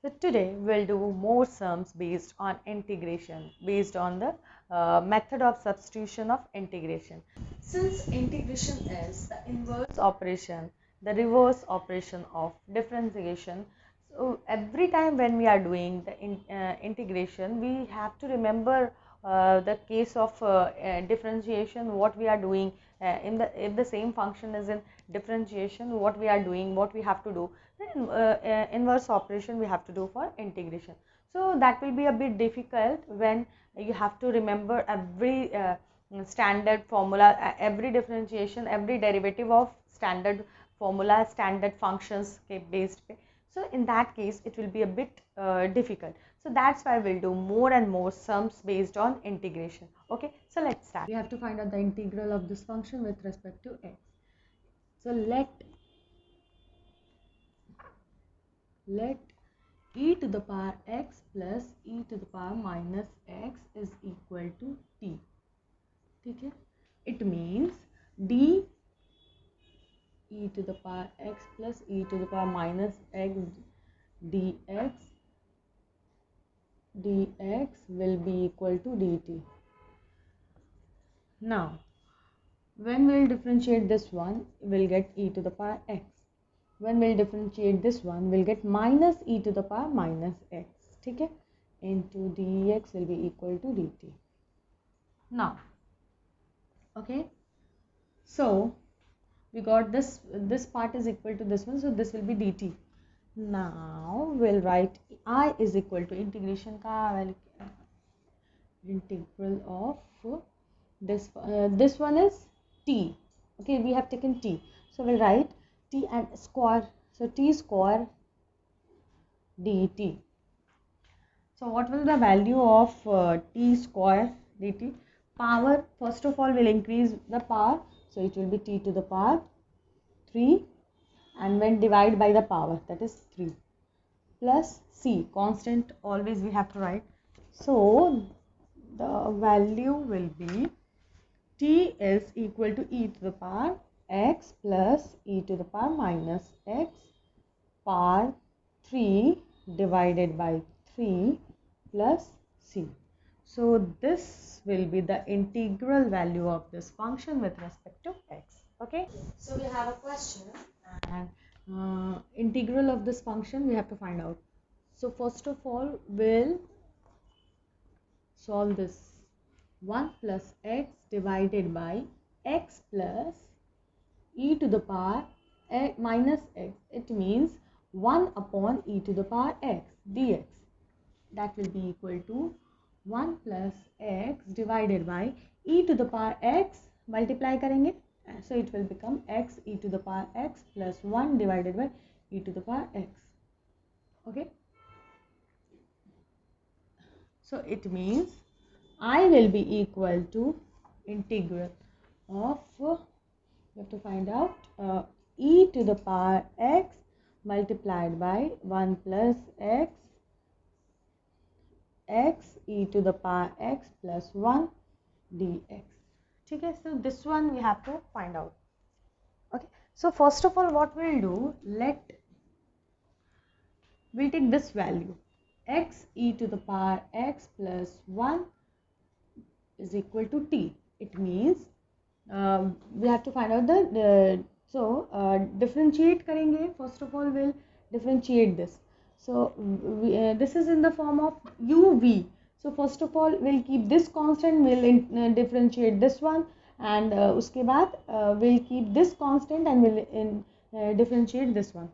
So today we'll do more sums based on integration, based on the method of substitution of integration. Since integration is the inverse operation, the reverse operation of differentiation, so every time when we are doing the integration, we have to remember the case of differentiation, what we are doing if the same function is in differentiation, what we are doing, what we have to do. Then inverse operation we have to do for integration. So that will be a bit difficult when you have to remember every standard formula, every differentiation, every derivative of standard formula, standard functions based. So in that case it will be a bit difficult. So that's why we'll do more and more sums based on integration. Okay, so let's start. We have to find out the integral of this function with respect to x. So let e to the power x plus e to the power minus x is equal to t. Okay, it means d e to the power x plus e to the power minus x dx will be equal to dt. Now when we'll differentiate this one, we'll get e to the power x. When we'll differentiate this one, we'll get minus e to the power minus x. Okay, into dx will be equal to dt. Now okay, so we got this part is equal to this one, so this will be dt. Now we'll write I is equal to integration ka integral of this one is t. Okay, we have taken t, so we'll write t and square, so t square dt. So what will the value of t square dt? Power, first of all we'll increase the power, so it will be t to the power 3, and when divided by the power, that is 3, plus c, constant always we have to write. So the value will be t is equal to e to the power x plus e to the power minus x power 3 divided by 3 plus c. So this will be the integral value of this function with respect to x. Okay, so we have a question, and integral of this function we have to find out. So first of all we'll solve this. 1 plus x divided by x plus e to the power minus x. It means 1 upon e to the power x dx. That will be equal to 1 plus x divided by e to the power x, multiply करेंगे, so it will become x e to the power x plus 1 divided by e to the power x. Okay, so it means I will be equal to integral of you have to find out e to the power x multiplied by 1 plus x e to the power x plus 1 dx. Okay, so this one we have to find out. Okay, so first of all what we'll do, we'll take this value x e to the power x plus 1 is equal to t. It means we have to find out the differentiate करेंगे. First of all we'll differentiate this. So this is in the form of uv. So first of all we'll keep this constant, we'll differentiate this one, and उसके बाद we'll keep this constant and we'll differentiate this one.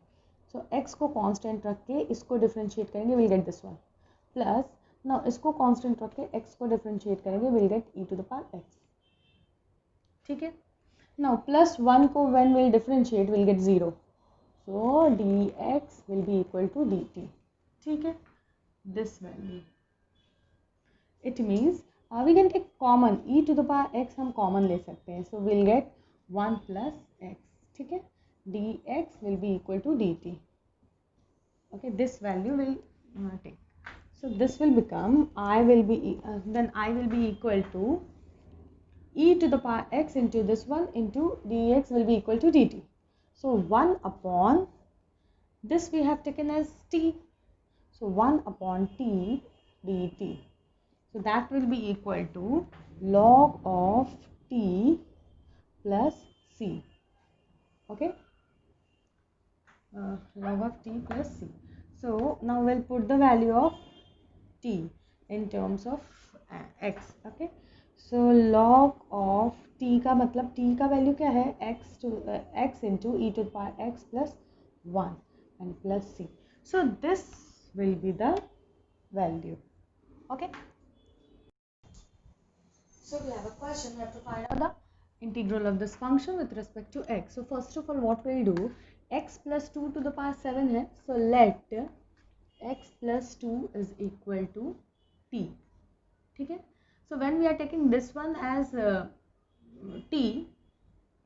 So x को constant रख के इसको differentiate करेंगे, we'll get this one, plus now इसको constant रख के x को differentiate करेंगे, we'll get e to the power x. ठीक है, now plus 1 को when we'll differentiate we'll get 0, so dx will be equal to dt. ठीक है, this value. It means we can take common e to the power x, हम common ले सकते हैं, so we'll get 1 plus x. ठीक है, dx will be equal to dt. Okay, this value will take. So this will become I will be equal to e to the power x into this one into dx will be equal to dt. So 1 upon this we have taken as t. So 1 upon t dt. So that will be equal to log of t plus c. Okay, log of t plus c. So now we'll put the value of t in terms of x. Okay, so log of t का मतलब t का value क्या है, x into e to the power x plus 1 and plus c. So this will be the value. Okay, so we have a question. We have to find out the integral of this function with respect to x. So first of all, what we'll do, x plus 2 to the power 7 है, so let x plus 2 is equal to t. ठीक है, so when we are taking this one as t,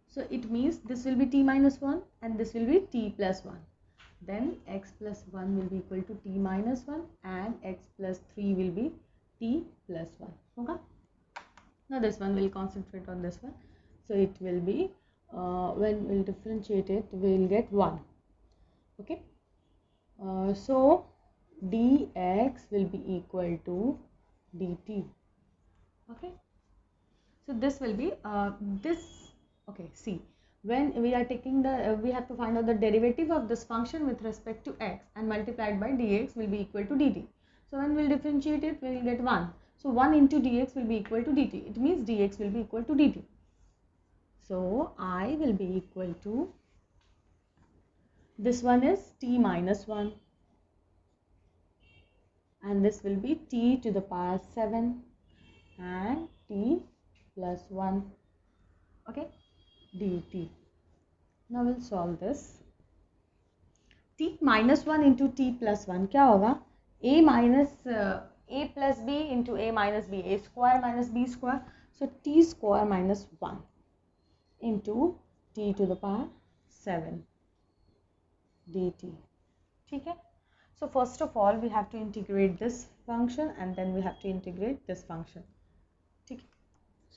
so it means this will be t minus 1 and this will be t plus 1. Then x plus 1 will be equal to t minus 1 and x plus 3 will be t plus 1. Okay, now this one will concentrate on this one. So it will be when we'll differentiate it, we'll get 1. Okay, so dx will be equal to dt. Okay, so this will be this. Okay, see, when we are taking the we have to find out the derivative of this function with respect to x and multiplied by dx will be equal to dt. So when we'll differentiate it, we will get 1. So 1 into dx will be equal to dt. It means dx will be equal to dt. So I will be equal to, this one is t minus 1 and this will be t to the power 7 and t plus 1. Okay, dt. Now we'll solve this. t minus 1 into t plus 1 क्या होगा, a minus a plus b into a minus b, a square minus b square. So t square minus 1 into t to the power 7 dt. ठीक है, so first of all we have to integrate this function and then we have to integrate this function. ठीक है,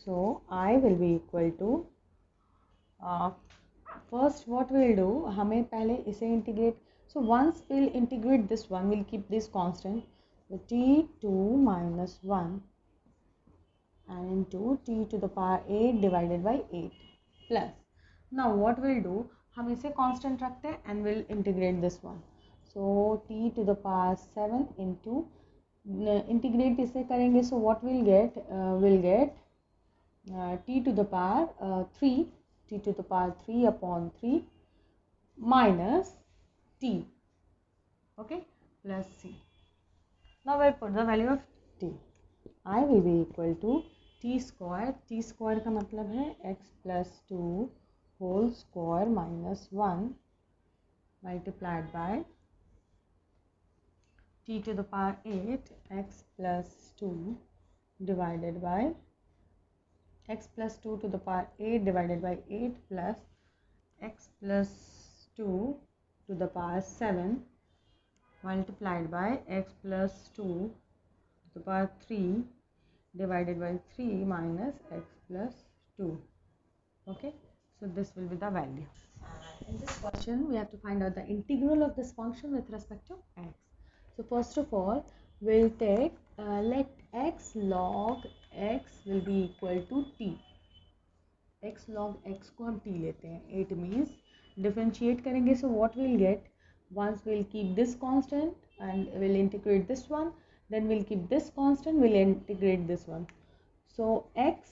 so I will be equal to first what we'll do, हमें पहले इसे integrate. So once we'll integrate this one, we'll keep this constant, so t2 minus 1 and into t to the power 8 divided by 8 plus. Now what we'll do, हम इसे constant रखते हैं and we'll integrate this one. So t to the power 7 into integrate इसे करेंगे, so what we'll get, t to the power 3, t to the power 3 upon 3 minus t, okay, plus c. Now we'll put the value of t. I will be equal to t square का मतलब है x plus 2 whole square minus 1 multiplied by t to the power 8 x plus 2 divided by x plus 2 to the power 8 divided by 8 plus x plus 2 to the power 7 multiplied by x plus 2 to the power 3 divided by 3 minus x plus 2. Okay, so this will be the value. In this question we have to find out the integral of this function with respect to x. So first of all we'll take let x log x will be equal to t. x log x को हम t लेते हैं. It means differentiate करेंगे, so what we'll get, once we'll keep this constant and we'll integrate this one, then we'll keep this constant, we'll integrate this one. So x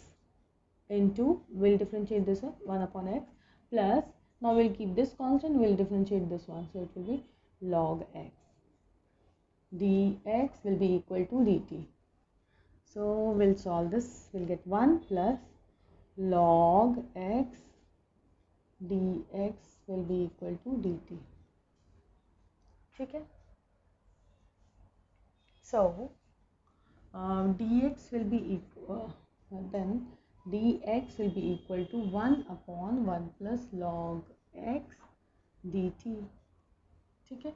into, we'll differentiate this one, 1 upon x plus, now we'll keep this constant, we'll differentiate this one, so it will be log x. dx will be equal to dt. So we'll solve this, we'll get 1 plus log x dx will be equal to dt. ठीक है, so dx will be equal, then dx will be equal to 1 upon 1 plus log x dt. ठीक है,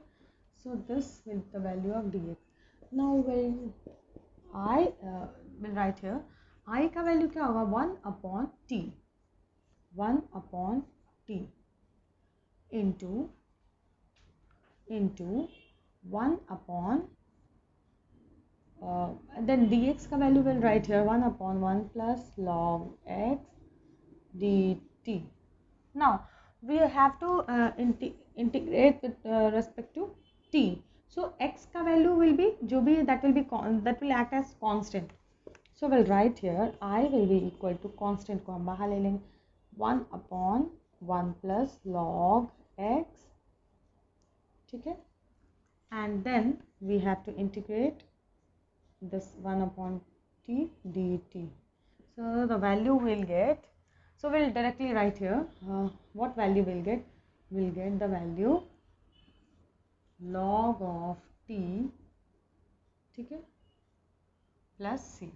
so this will be the value of dx. Now I will write here, I का value क्या होगा, 1 upon t, 1 upon t into 1 upon then dx का value will write here 1 upon 1 plus log x dt. Now we have to integrate with respect to t. So x का value will be जो भी that will act as constant. So we'll write here I will be equal to constant को हम बाहर ले लेंगे 1 upon 1 plus log x, ठीक है, and then we have to integrate this 1 upon t dt. So the value we'll get, so we'll directly write here what value we'll get. We'll get the value log of t, ठीक है, plus c.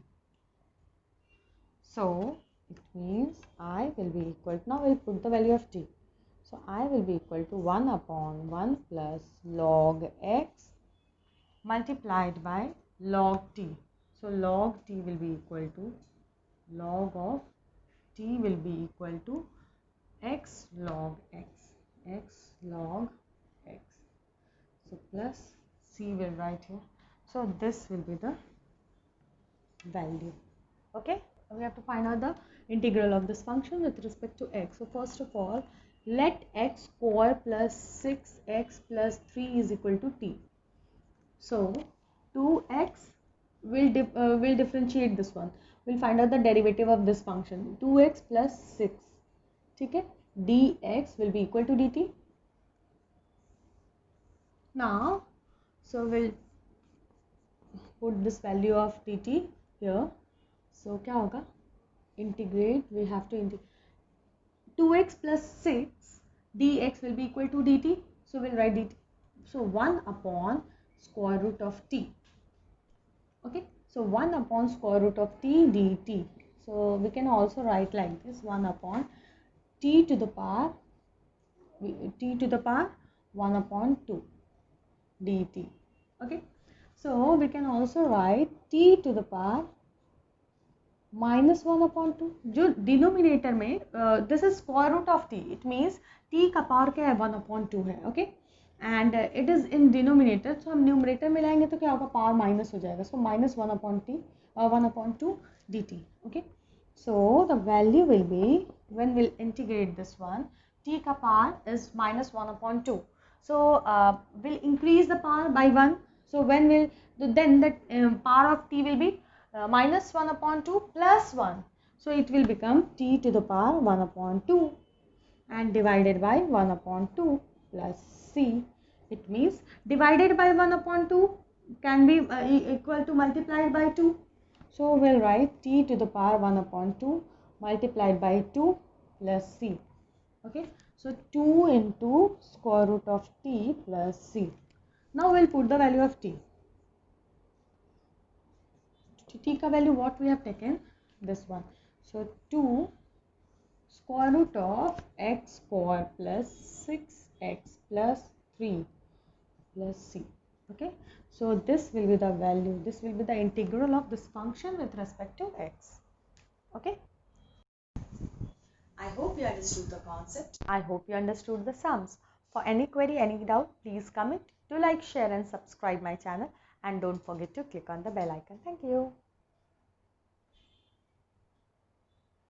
So it means I will be equal to, now we'll put the value of t. So I will be equal to 1 upon 1 plus log x multiplied by log t. So log t will be equal to log of t will be equal to x log x, x log x. So plus c will write here. So this will be the value. Okay, we have to find out the integral of this function with respect to x. So first of all, let x square plus 6x plus 3 is equal to t. So 2x will differentiate this one. We'll find out the derivative of this function 2x plus 6, ठीक है, dx will be equal to dt. Now so we'll put this value of dt here. So क्या होगा, integrate, we have to integrate 2x plus 6 dx will be equal to dt. So we'll write dt. So 1 upon square root of t. Okay, so 1 upon square root of t dt. So we can also write like this 1 upon t to the power 1 upon 2 dt. Okay, so we can also write t to the power minus 1 upon 2. जो denominator में this is square root of T, it means T का power क्या है 1 upon 2 है. Okay, and it is in denominator, तो हम numerator में लाएंगे तो क्या होगा, पावर माइनस हो जाएगा. So minus 1 upon T 1 upon 2 D T. Okay, so the value will be when will integrate this one, T का power is minus 1 upon 2. So will increase the power by 1. So when will then the power of t will be minus 1 upon 2 plus 1. So it will become t to the power 1 upon 2 and divided by 1 upon 2 plus c. It means divided by 1 upon 2 can be equal to multiplied by 2. So we'll write t to the power 1 upon 2 multiplied by 2 plus c. Okay, so 2 into square root of t plus c. Now we'll put the value of t. T का value what we have taken, this one. So 2 square root of x square plus 6x plus 3 plus c. Okay, so this will be the value, this will be the integral of this function with respect to x. Okay, I hope you understood the concept. I hope you understood the sums. For any query, any doubt, please comment. Do like, share and subscribe my channel, and don't forget to click on the bell icon. Thank you.